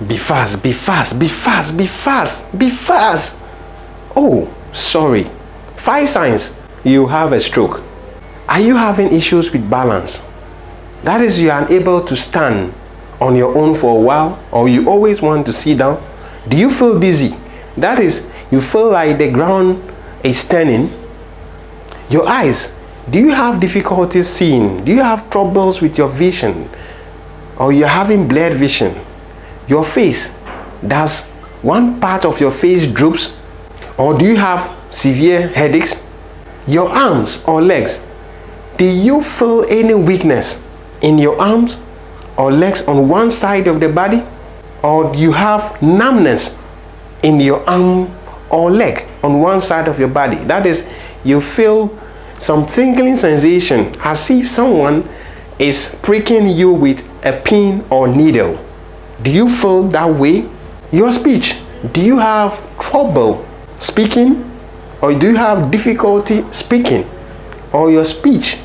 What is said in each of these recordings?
Be fast, be fast, be fast, be fast, be fast. Oh, sorry. 5 signs you have a stroke. Are you having issues with balance? That is, you are unable to stand on your own for a while, or you always want to sit down. Do you feel dizzy? That is, you feel like the ground is turning. Your eyes. Do you have difficulties seeing? Do you have troubles with your vision? Or you're having blurred vision? Your face. Does one part of your face droops? Or do you have severe headaches? Your arms or legs. Do you feel any weakness in your arms or legs on one side of the body? Or do you have numbness in your arm or leg on one side of your body? That is, you feel some tingling sensation as if someone is pricking you with a pin or needle. Do you feel that way? Your speech. Do you have trouble speaking? Or do you have difficulty speaking? Or your speech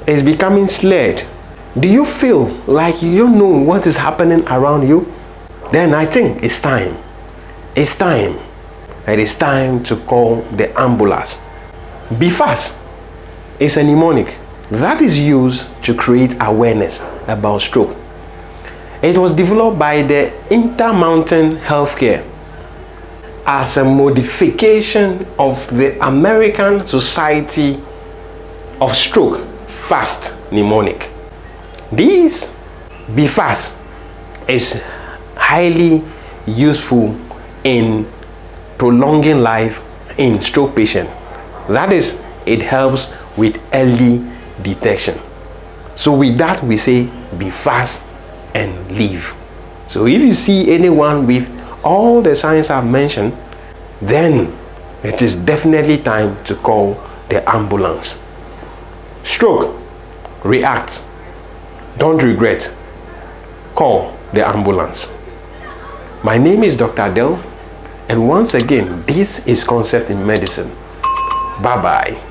is becoming slurred? Do you feel like you don't know what is happening around you? Then I think it's time. It's time. It is time to call the ambulance. Be fast is a mnemonic that is used to create awareness about stroke. It was developed by the InterMountain Health as a modification of the American Society of Stroke FAST mnemonic. This Be Fast is highly useful in prolonging life in stroke patients. That is, it helps with early detection. So with that, we say be fast and live. So if you see anyone with all the signs I've mentioned, then it is definitely time to call the ambulance. Stroke, react, don't regret, call the ambulance. My name is Dr. Del, and once again, this is Concept in Medicine. Bye-bye.